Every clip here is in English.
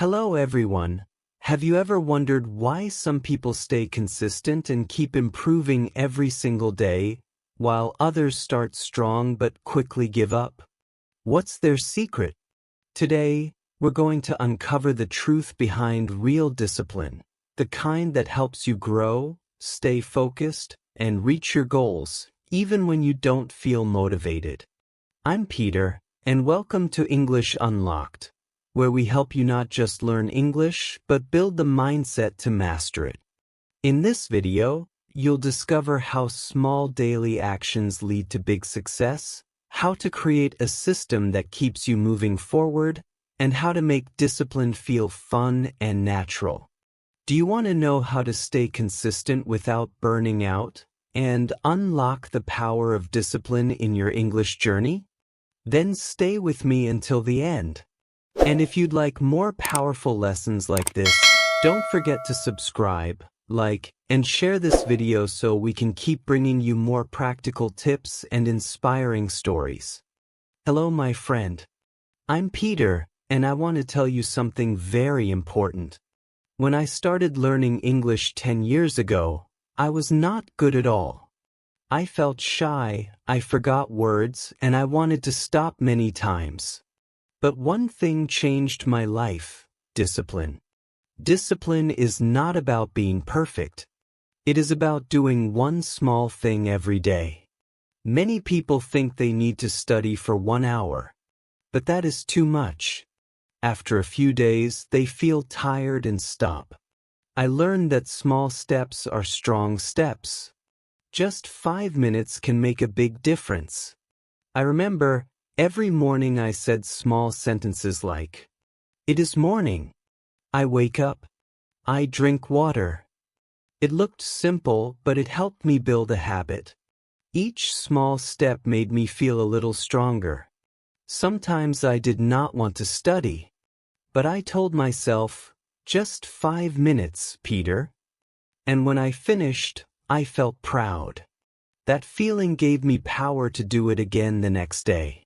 Hello everyone. Have you ever wondered why some people stay consistent and keep improving every single day, while others start strong but quickly give up? What's their secret? Today, we're going to uncover the truth behind real discipline, the kind that helps you grow, stay focused, and reach your goals, even when you don't feel motivated. I'm Peter, and welcome to English Unlocked, where we help you not just learn English, but build the mindset to master it. In this video, you'll discover how small daily actions lead to big success, how to create a system that keeps you moving forward, and how to make discipline feel fun and natural. Do you want to know how to stay consistent without burning out and unlock the power of discipline in your English journey? Then stay with me until the end. And if you'd like more powerful lessons like this, don't forget to subscribe, like, and share this video so we can keep bringing you more practical tips and inspiring stories. Hello, my friend. I'm Peter, and I want to tell you something very important. When I started learning English 10 years ago, I was not good at all. I felt shy, I forgot words, and I wanted to stop many times. But one thing changed my life: discipline. Discipline is not about being perfect. It is about doing one small thing every day. Many people think they need to study for 1 hour, but that is too much. After a few days, they feel tired and stop. I learned that small steps are strong steps. Just 5 minutes can make a big difference. I remember every morning I said small sentences like, "It is morning. I wake up. I drink water." It looked simple, but it helped me build a habit. Each small step made me feel a little stronger. Sometimes I did not want to study, but I told myself, "Just 5 minutes, Peter." And when I finished, I felt proud. That feeling gave me power to do it again the next day.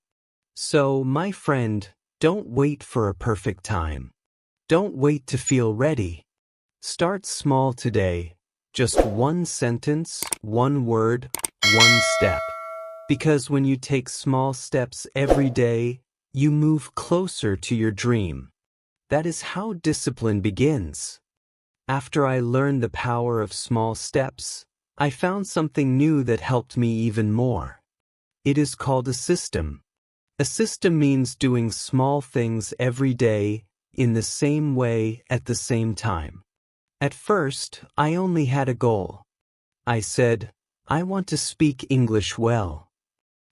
So, my friend, don't wait for a perfect time. Don't wait to feel ready. Start small today. Just one sentence, one word, one step. Because when you take small steps every day, you move closer to your dream. That is how discipline begins. After I learned the power of small steps, I found something new that helped me even more. It is called a system. A system means doing small things every day in the same way at the same time. At first, I only had a goal. I said, I want to speak English well.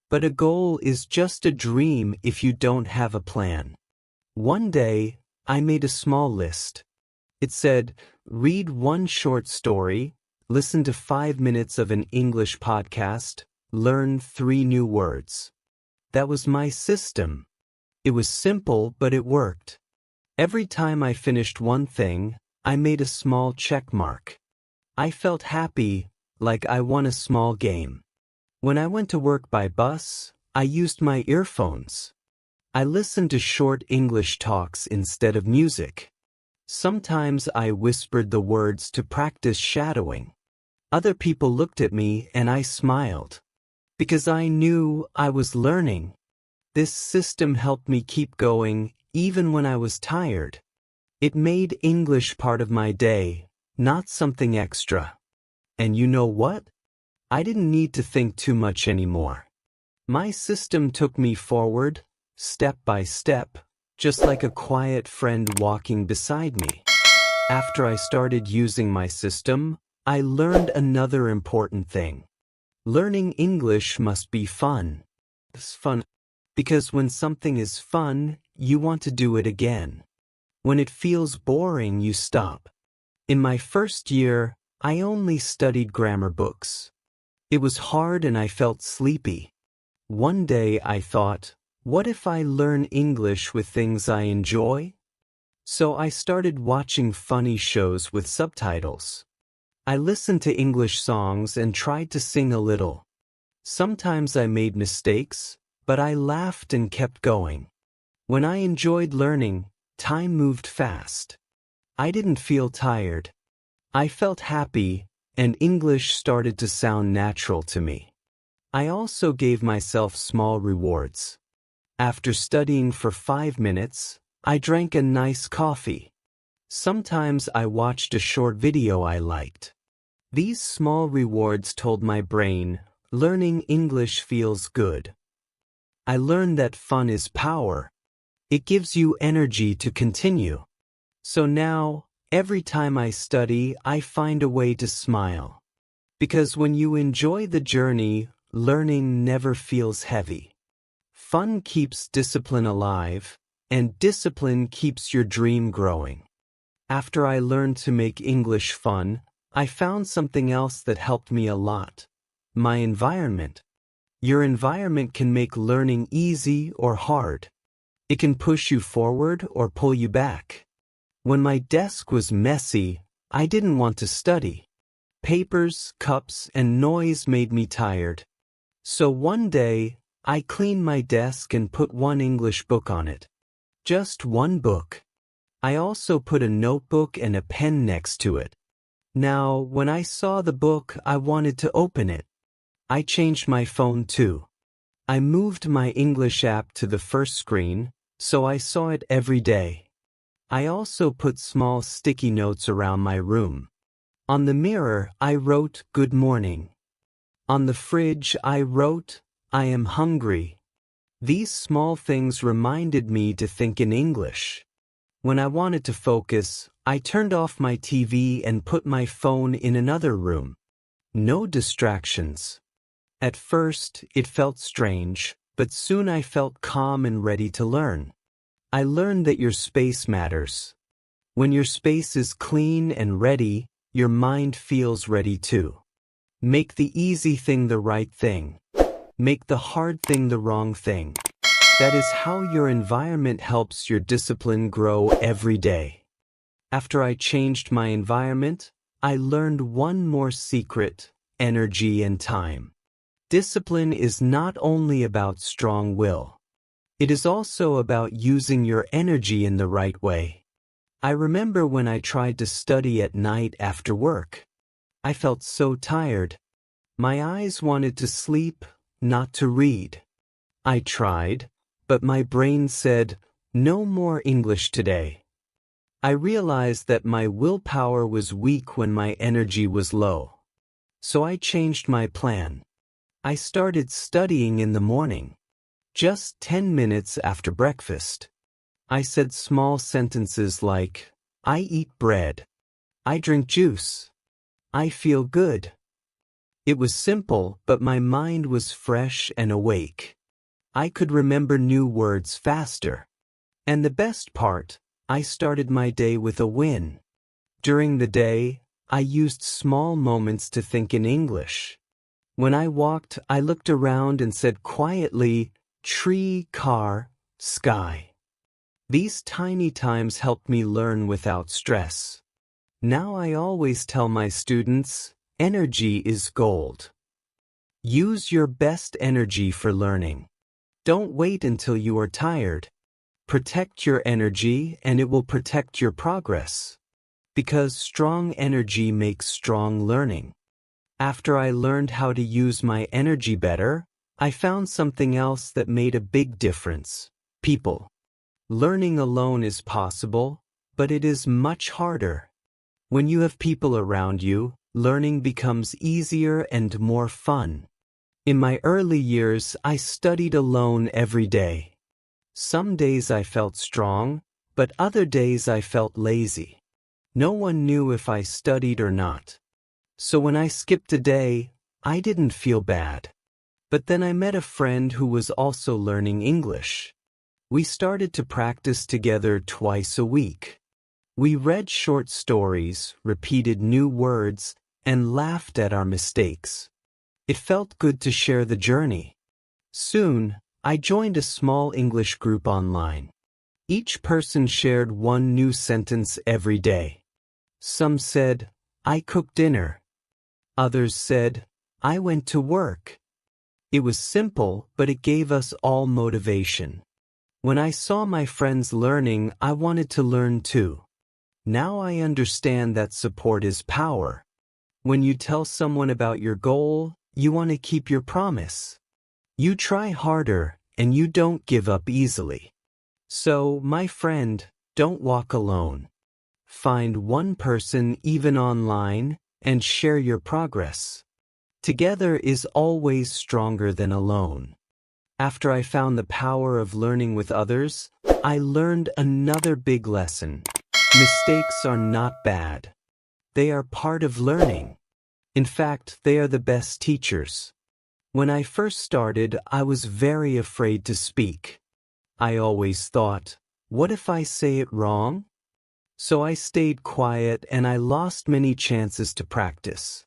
But a goal is just a dream if you don't have a plan. One day, I made a small list. It said, read one short story, listen to 5 minutes of an English podcast, learn 3 new words. That was my system. It was simple, but it worked. Every time I finished one thing, I made a small check mark. I felt happy, like I won a small game. When I went to work by bus, I used my earphones. I listened to short English talks instead of music. Sometimes I whispered the words to practice shadowing. Other people looked at me and I smiled. Because I knew I was learning. This system helped me keep going even when I was tired. It made English part of my day, not something extra. And you know what? I didn't need to think too much anymore. My system took me forward, step by step, just like a quiet friend walking beside me. After I started using my system, I learned another important thing. Learning English must be fun. It's fun because when something is fun, you want to do it again. When it feels boring, you stop. In my first year, I only studied grammar books. It was hard and I felt sleepy. One day I thought, what if I learn English with things I enjoy? So I started watching funny shows with subtitles. I listened to English songs and tried to sing a little. Sometimes I made mistakes, but I laughed and kept going. When I enjoyed learning, Time moved fast. I didn't feel tired. I felt happy, and English started to sound natural to me. I also gave myself small rewards. After studying for 5 minutes, I drank a nice coffee. Sometimes I watched a short video I liked. These small rewards told my brain, learning English feels good. I learned that fun is power. It gives you energy to continue. So now, every time I study, I find a way to smile. Because when you enjoy the journey, learning never feels heavy. Fun keeps discipline alive, and discipline keeps your dream growing. After I learned to make English fun, I found something else that helped me a lot. My environment. Your environment can make learning easy or hard. It can push you forward or pull you back. When my desk was messy, I didn't want to study. Papers, cups, and noise made me tired. So one day, I cleaned my desk and put one English book on it. Just one book. I also put a notebook and a pen next to it. Now, when I saw the book, I wanted to open it. I changed my phone too. I moved my English app to the first screen, so I saw it every day. I also put small sticky notes around my room. On the mirror, I wrote, "Good morning." On the fridge, I wrote, "I am hungry." These small things reminded me to think in English. When I wanted to focus, I turned off my TV and put my phone in another room. No distractions. At first, it felt strange, but soon I felt calm and ready to learn. I learned that your space matters. When your space is clean and ready, your mind feels ready too. Make the easy thing the right thing. Make the hard thing the wrong thing. That is how your environment helps your discipline grow every day. After I changed my environment, I learned one more secret: energy and time. Discipline is not only about strong will. It is also about using your energy in the right way. I remember when I tried to study at night after work. I felt so tired. My eyes wanted to sleep, not to read. I tried, but my brain said, "No more English today." I realized that my willpower was weak when my energy was low. So I changed my plan. I started studying in the morning. Just 10 minutes after breakfast. I said small sentences like, "I eat bread. I drink juice. I feel good." It was simple, but my mind was fresh and awake. I could remember new words faster. And the best part, I started my day with a win. During the day, I used small moments to think in English. When I walked, I looked around and said quietly, "Tree, car, sky." These tiny times helped me learn without stress. Now I always tell my students, energy is gold. Use your best energy for learning. Don't wait until you are tired. Protect your energy and it will protect your progress. Because strong energy makes strong learning. After I learned how to use my energy better, I found something else that made a big difference: people. Learning alone is possible, but it is much harder. When you have people around you, learning becomes easier and more fun. In my early years, I studied alone every day. Some days I felt strong, but other days I felt lazy. No one knew if I studied or not. So when I skipped a day, I didn't feel bad. But then I met a friend who was also learning English. We started to practice together twice a week. We read short stories, repeated new words, and laughed at our mistakes. It felt good to share the journey. Soon, I joined a small English group online. Each person shared one new sentence every day. Some said, "I cooked dinner." Others said, "I went to work." It was simple, but it gave us all motivation. When I saw my friends learning, I wanted to learn too. Now I understand that support is power. When you tell someone about your goal, you want to keep your promise. You try harder, and you don't give up easily. So, my friend, don't walk alone. Find one person, even online, and share your progress. Together is always stronger than alone. After I found the power of learning with others, I learned another big lesson. Mistakes are not bad. They are part of learning. In fact, they are the best teachers. When I first started, I was very afraid to speak. I always thought, what if I say it wrong? So I stayed quiet and I lost many chances to practice.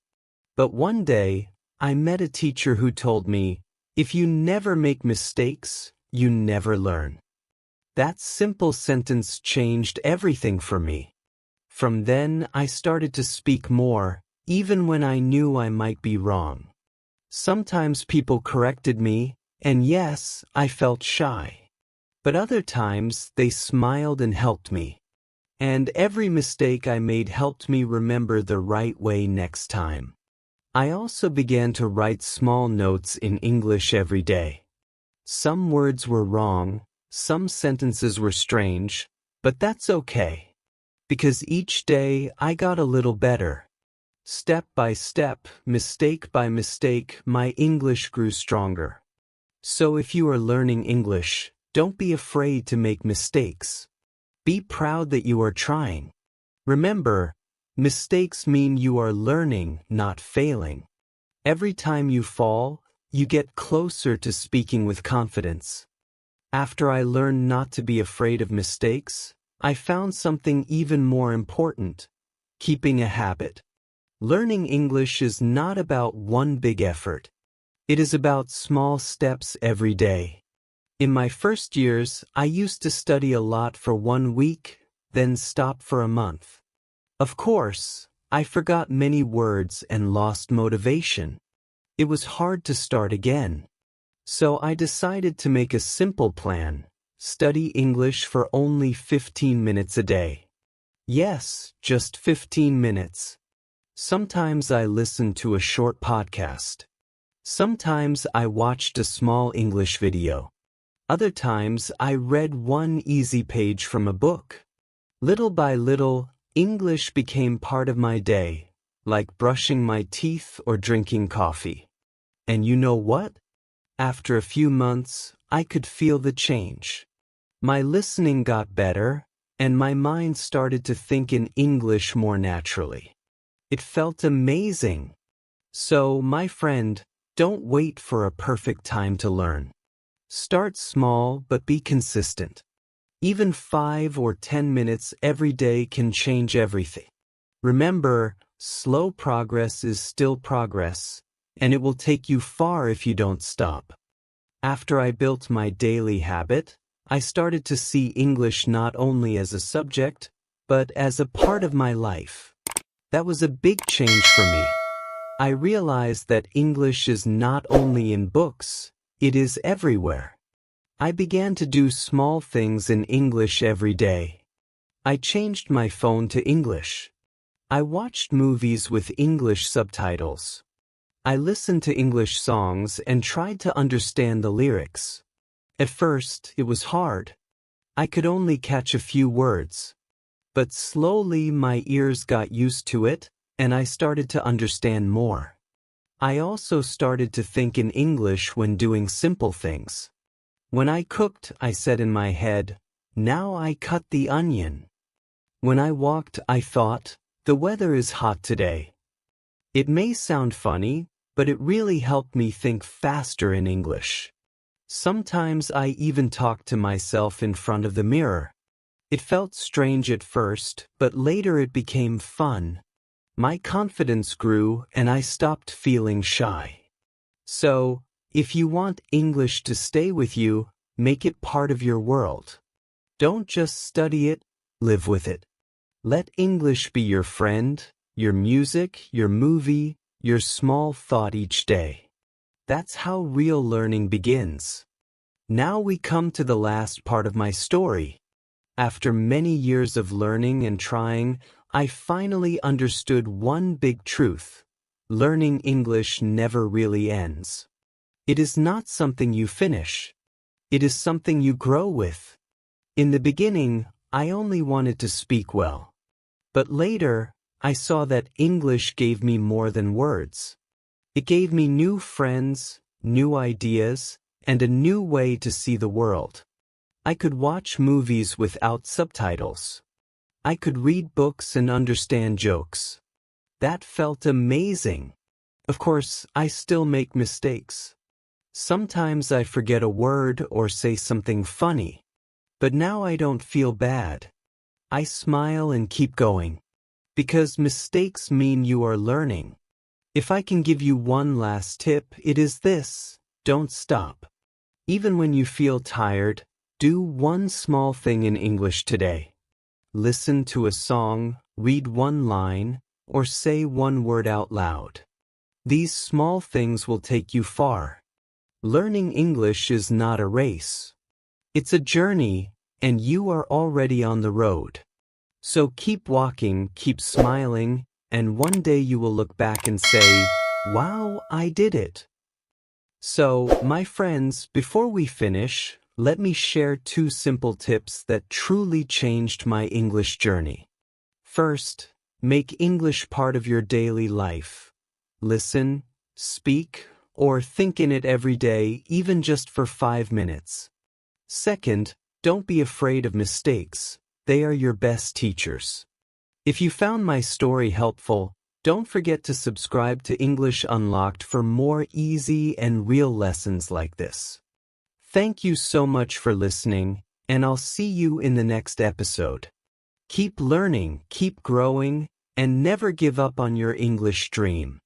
But one day, I met a teacher who told me, if you never make mistakes, you never learn. That simple sentence changed everything for me. From then, I started to speak more, even when I knew I might be wrong. Sometimes people corrected me, and yes, I felt shy. But other times, they smiled and helped me. And every mistake I made helped me remember the right way next time. I also began to write small notes in English every day. Some words were wrong, some sentences were strange, but that's okay. Because each day I got a little better. Step by step, mistake by mistake, my English grew stronger. So if you are learning English, don't be afraid to make mistakes. Be proud that you are trying. Remember, mistakes mean you are learning, not failing. Every time you fall, you get closer to speaking with confidence. After I learned not to be afraid of mistakes, I found something even more important: keeping a habit. Learning English is not about one big effort. It is about small steps every day. In my first years, I used to study a lot for 1 week, then stop for a month. Of course, I forgot many words and lost motivation. It was hard to start again. So I decided to make a simple plan: study English for only 15 minutes a day. Yes, just 15 minutes. Sometimes I listened to a short podcast. Sometimes I watched a small English video. Other times I read one easy page from a book. Little by little, English became part of my day, like brushing my teeth or drinking coffee. And you know what? After a few months, I could feel the change. My listening got better, and my mind started to think in English more naturally. It felt amazing. So, my friend, don't wait for a perfect time to learn. Start small, but be consistent. Even 5 or 10 minutes every day can change everything. Remember, slow progress is still progress, and it will take you far if you don't stop. After I built my daily habit, I started to see English not only as a subject, but as a part of my life. That was a big change for me. I realized that English is not only in books, it is everywhere. I began to do small things in English every day. I changed my phone to English. I watched movies with English subtitles. I listened to English songs and tried to understand the lyrics. At first, it was hard. I could only catch a few words. But slowly my ears got used to it, and I started to understand more. I also started to think in English when doing simple things. When I cooked, I said in my head, "Now I cut the onion." When I walked, I thought, "The weather is hot today." It may sound funny, but it really helped me think faster in English. Sometimes I even talked to myself in front of the mirror. It felt strange at first, but later it became fun. My confidence grew and I stopped feeling shy. So, if you want English to stay with you, make it part of your world. Don't just study it, live with it. Let English be your friend, your music, your movie, your small thought each day. That's how real learning begins. Now we come to the last part of my story. After many years of learning and trying, I finally understood one big truth. Learning English never really ends. It is not something you finish. It is something you grow with. In the beginning, I only wanted to speak well. But later, I saw that English gave me more than words. It gave me new friends, new ideas, and a new way to see the world. I could watch movies without subtitles. I could read books and understand jokes. That felt amazing. Of course, I still make mistakes. Sometimes I forget a word or say something funny. But now I don't feel bad. I smile and keep going. Because mistakes mean you are learning. If I can give you one last tip, it is this: don't stop. Even when you feel tired, do one small thing in English today. Listen to a song, read one line, or say one word out loud. These small things will take you far. Learning English is not a race. It's a journey, and you are already on the road. So keep walking, keep smiling, and one day you will look back and say, "Wow, I did it." So, my friends, before we finish, let me share 2 simple tips that truly changed my English journey. First, make English part of your daily life. Listen, speak, or think in it every day, even just for 5 minutes. Second, don't be afraid of mistakes. They are your best teachers. If you found my story helpful, don't forget to subscribe to English Unlocked for more easy and real lessons like this. Thank you so much for listening, and I'll see you in the next episode. Keep learning, keep growing, and never give up on your English dream.